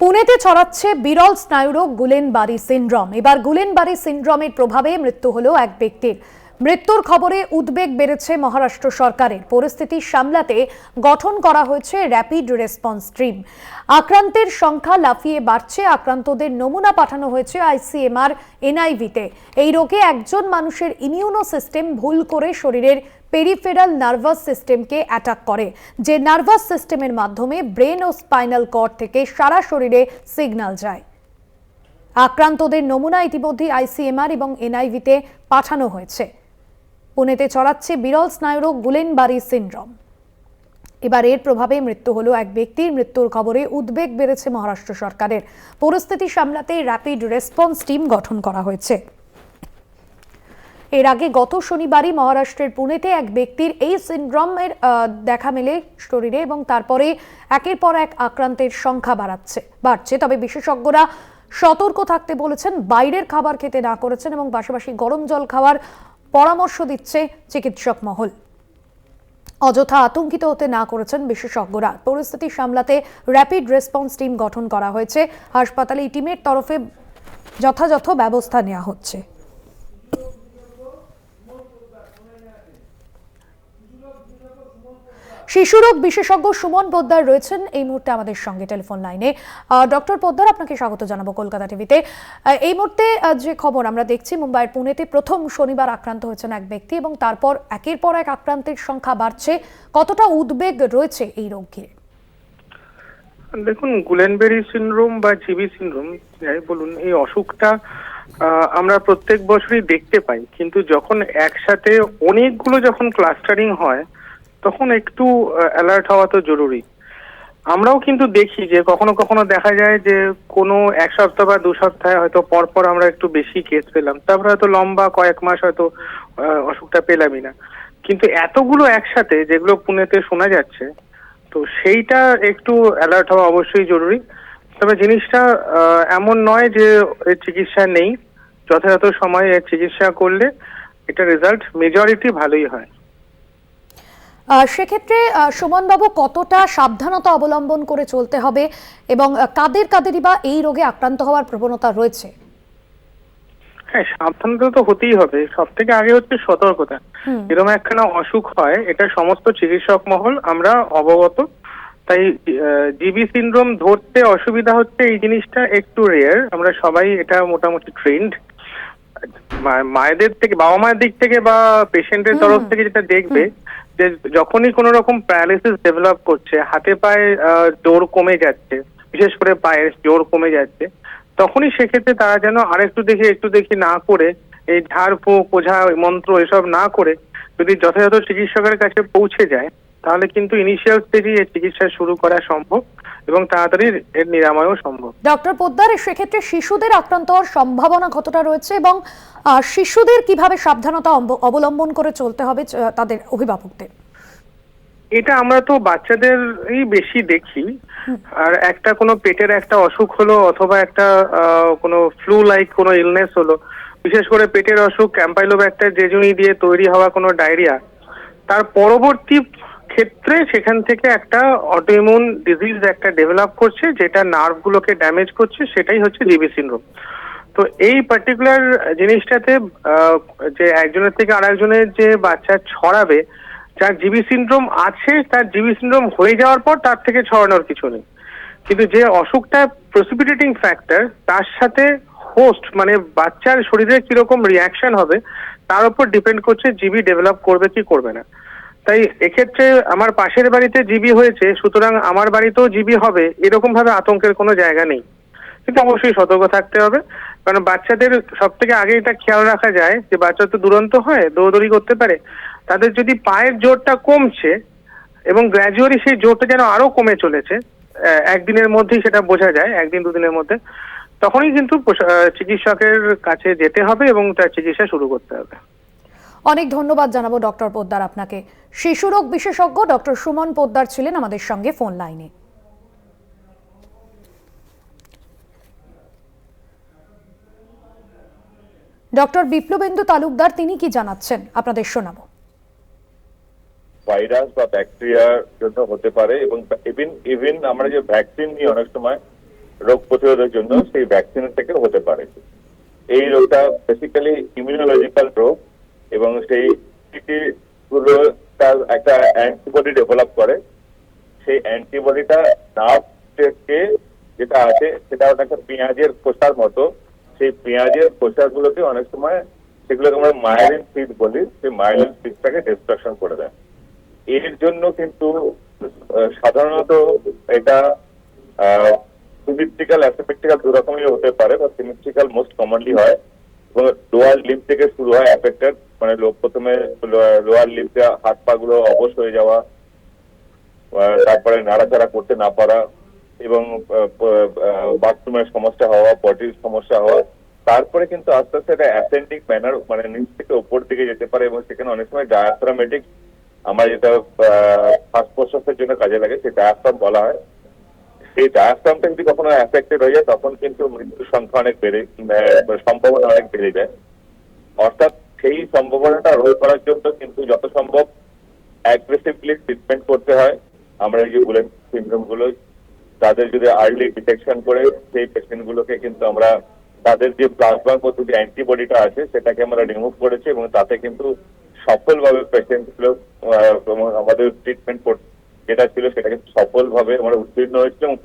পুনেতে ছড়াচ্ছে বিরল স্নায়ুরোগ গুলেনবারি সিনড্রোম। এবার গুলেনবারি সিনড্রোমের প্রভাবে মৃত্যু হলো এক ব্যক্তির। মৃত্যুর খবরে উদ্বেগ বেড়েছে মহারাষ্ট্র সরকারের। পরিস্থিতি সামলাতে গঠন করা হয়েছে র্যাপিড রেসপন্স টিম। আক্রান্তের সংখ্যা লাফিয়ে বাড়ছে। আক্রান্তদের নমুনা পাঠানো হয়েছে আইসিএমআর এনআইভিতে। এই রোগে একজন মানুষের ইমিউনো সিস্টেম ভুল করে শরীরের পেরিফেরাল নার্ভাস সিস্টেমকে অ্যাটাক করে, যে নার্ভাস সিস্টেমের মাধ্যমে ব্রেন ও স্পাইনাল কর্ড থেকে সারা শরীরে সিগন্যাল যায়। আক্রান্তদের নমুনা ইতিমধ্যে আইসিএমআর এবং এনআইভিতে পাঠানো হয়েছে। পুনেতে ছড়াচ্ছে বিরল স্নায়ুরোগ গুলেনবারি সিনড্রোম। এবার এর প্রভাবে মৃত্যু হলো এক ব্যক্তির। মৃত্যুর খবরে উদ্বেগ বেড়েছে মহারাষ্ট্র সরকারের। পরিস্থিতি সামলাতে র্যাপিড রেসপন্স টিম গঠন করা হয়েছে। এর আগে গত শনিবারই মহারাষ্ট্রের পুনেতে এক ব্যক্তির এই সিনড্রোমের দেখা মেলে শরীরে, এবং তারপরে একের পর এক আক্রান্তের সংখ্যা বাড়ছে। তবে বিশেষজ্ঞরা সতর্ক থাকতে বলেছেন, বাইরের খাবার খেতে না করেছেন এবং পাশাপাশি গরম জল খাওয়ার পরামর্শ দিচ্ছে চিকিৎসক মহল। অযথা আতঙ্কিত হতে না করেছেন বিশেষজ্ঞরা। পরিস্থিতি সামলাতে র্যাপিড রেসপন্স টিম গঠন করা হয়েছে। হাসপাতালে এই টিমের তরফে যথাযথ ব্যবস্থা নেওয়া হচ্ছে। শিশুরোগ বিশেষজ্ঞ সুমন পোদ্দার রয়েছেন এই মুহূর্তে আমাদের সঙ্গে টেলিফোন লাইনে। ডক্টর পোদ্দার, আপনাকে স্বাগত জানাবো কলকাতা টিভিতে। এই মুহূর্তে যে খবর আমরা দেখছি, মুম্বাইয়ের পুনেতে প্রথম শনিবার আক্রান্ত হয়েছেন এক ব্যক্তি এবং তারপর একের পর এক আক্রান্তের সংখ্যা বাড়ছে। কতটা উদ্বেগ রয়েছে এই রোগ ঘিরে? দেখুন, গুলেনবেরি সিনড্রোম বা জিবি সিনড্রোম যাই বলুন, এই অসুখটা আমরা প্রত্যেক বছরই দেখতে পাই, কিন্তু যখন একসাথে অনেকগুলো যখন ক্লাস্টারিং হয় তখন একটু অ্যালার্ট হওয়া তো জরুরি। আমরাও কিন্তু দেখি যে কখনো কখনো দেখা যায় যে কোনো এক সপ্তাহ বা 2 সপ্তাহে হয়তো পরপর আমরা একটু বেশি কেস পেলাম, তারপরে হয়তো লম্বা কয়েক মাস হয়তো অসুখটা পেলামই না। কিন্তু এতগুলো একসাথে যেগুলো পুনেতে শোনা যাচ্ছে, তো সেইটা একটু অ্যালার্ট হওয়া অবশ্যই জরুরি। তবে জিনিসটা এমন নয় যে এর চিকিৎসা নেই। যথাযথ সময়ে এর চিকিৎসা করলে এটা রেজাল্ট মেজরিটি ভালোই হয়। সেক্ষেত্রে সুমনবাবু, কতটা সাবধানতা অবলম্বন করে চলতে হবে এবং কাদেরই বা এই রোগে আক্রান্ত হওয়ার প্রবণতা রয়েছে? হ্যাঁ, সাবধানতা তো হতেই হবে। সব থেকে আগে হচ্ছে সতর্কতা। এরকম একখানা অসুখ হয়, এটা সমস্ত চিকিৎসক মহল আমরা অবগত। তাই জিবি সিনড্রোম ধরতে অসুবিধা হচ্ছে, এই জিনিসটা একটু রেয়ার। আমরা সবাই এটা মোটামুটি ট্রেন্ড। মায়েদের থেকে, বাবা মায়ের দিক থেকে বা পেশেন্টের তরফ থেকে যেটা দেখবে, যে যখনই কোনো রকম প্যারালিসিস ডেভেলপ করছে, হাতে পায়ে জোর কমে যাচ্ছে, বিশেষ করে পায়ের জোর কমে যাচ্ছে, তখনই সেক্ষেত্রে তারা যেন একটু দেখি না করে, এই ঝাড় ফুঁক, ওঝা মন্ত্র এসব না করে যদি যথাযথ চিকিৎসকের কাছে পৌঁছে যায়, তাহলে কিন্তু ইনিশিয়াল স্টেজে এর চিকিৎসা শুরু করা সম্ভব এবং তাড়াতাড়ি এর নিরাময়ও সম্ভব। ডক্টর পোদ্দার, সেক্ষেত্রে শিশুদের আক্রান্ত হওয়ার সম্ভাবনা কতটা রয়েছে এবং শিশুদের কিভাবে সাবধানতা অবলম্বন করে চলতে হবে তাদের অভিভাবকদের? এটা আমরা তো বাচ্চাদেরই বেশি দেখি। আর একটা কোনো পেটের একটা অসুখ হলো অথবা একটা কোনো ফ্লু লাইক কোনো ইলনেস হলো, বিশেষ করে পেটের অসুখ, ক্যাম্পাইলোব্যাক্টার জেজুনি দিয়ে তৈরি হওয়া কোনো ডায়রিয়া, তার পরবর্তী ক্ষেত্রে সেখান থেকে একটা অটোইমিউন ডিজিজ একটা ডেভেলপ করছে, যেটা নার্ভগুলোকে ড্যামেজ করছে, সেটাই হচ্ছে জিবি সিনড্রোম। তো এই পার্টিকুলার জিনিসটাতে যে একজনের থেকে আরেকজনের যে বাচ্চা ছড়াবে, যার জিবি সিনড্রোম আছে, তার জিবি সিনড্রোম হয়ে যাওয়ার পর তার থেকে ছড়ানোর কিছু নেই। কিন্তু যে অসুখটা প্রেসিপিটেটিং ফ্যাক্টর, তার সাথে হোস্ট মানে বাচ্চার শরীরে কিরকম রিয়াকশন হবে তার উপর ডিপেন্ড করছে জিবি ডেভেলপ করবে কি করবে না। তাই এক্ষেত্রে আমার পাশের বাড়িতে জিবি হয়েছে, সুতরাং আমার বাড়িতেও জিবি হবে, এরকম ভাবে আতঙ্কের কোনো জায়গা নেই। কিন্তু অবশ্যই সতর্ক থাকতে হবে, কারণ বাচ্চাদের সব থেকে আগে এটা খেয়াল রাখা যায় যে বাচ্চা তো দুরন্ত হয়, দৌড়দৌড়ি করতে পারে। তাদের যদি পায়ের জোরটা কমছে এবং গ্র্যাজুয়ালি সেই জোরটা যেন আরো কমে চলেছে, একদিনের মধ্যেই সেটা বোঝা যায়, 1-2 দিনের মধ্যে, তখনই কিন্তু চিকিৎসকের কাছে যেতে হবে এবং তার চিকিৎসা শুরু করতে হবে। অনেক ধন্যবাদ জানাবো ডক্টর পোদ্দার আপনাকে। শিশুরোগ বিশেষজ্ঞ ডক্টর সুমন পোদ্দার ছিলেন আমাদের সঙ্গে ফোন লাইনে। ডক্টর বিপ্লবেন্দু তালুকদার তিনি কি জানাচ্ছেন আপনাদের শোনাবো। ভাইরাস বা ব্যাকটেরিয়ার জন্য হতে পারে, এবং ইভেন আমরা যে ভ্যাকসিন নিই অনেক সময় রোগ প্রতিরোধের জন্য সেই ভ্যাকসিন থেকে হতে পারে। এই রোগটা বেসিক্যালি ইমিউনোলজিক্যাল রোগ এবং সেই গুলো তার একটা অ্যান্টিবডি ডেভেলপ করে। সেই অ্যান্টিবডিটা নার্ভ থেকে যেটা আছে সেটা একটা পেঁয়াজের খোসার মতো। সেই পেঁয়াজের খোসাগুলোকে অনেক সময় সেগুলোকে আমরা মাইলিন সিড বলি, সেই মাইলিন সিডটাকে ডিস্ট্রাকশন করে দেয়। এর জন্য কিন্তু সাধারণত এটা সিমেট্রিক্যাল অ্যাসিমেট্রিক্যাল দু রকমই হতে পারে, বা সিমেট্রিক্যাল মোস্ট কমনলি হয় এবং লোয়ার লিম্ব থেকে শুরু হয় অ্যাফেক্টেড, মানে প্রথমে লোয়ার লিম্বে হাত পা গুলো অবশ হয়ে যাওয়া, তারপরে নাড়াচাড়া করতে না পারা এবং বাথরুমের সমস্যা হওয়া, পটির সমস্যা হওয়া, তারপরে কিন্তু আস্তে আস্তে একটা অ্যাসেন্ডিং ম্যানার মানে নিচ থেকে উপর দিকে যেতে পারে এবং সেখানে অনেক সময় ডায়াফ্রামেটিক, আমরা যেটা শ্বাস প্রশ্বাসের জন্য কাজে লাগে সেই ডায়াফ্রাম বলা হয়, সেই ডায়াফ্রামটা যদি কখনো অ্যাফেক্টেড হয়ে যায় তখন কিন্তু মৃত্যুর সংখ্যা অনেক সম্ভাবনা অনেক বেড়ে যায়। অর্থাৎ সেই সম্ভাবনাটা রোধ করার জন্য কিন্তু যত সম্ভব অ্যাগ্রেসিভলি ট্রিটমেন্ট করতে হয়। আমরা এই যে গুলেন সিনড্রোম গুলো তাদের যদি আর্লি ডিটেকশন করে সেই পেশেন্ট গুলোকে কিন্তু আমরা তাদের যে প্লাজমার মধ্যে যে অ্যান্টিবডিটা আছে সেটাকে আমরা রিমুভ করেছি এবং তাতে কিন্তু সফলভাবে পেশেন্ট গুলো আমাদের ট্রিটমেন্ট যেটা ছিল সেটাকে সফলভাবে আমরা উত্তীর্ণ হয়েছিল এবং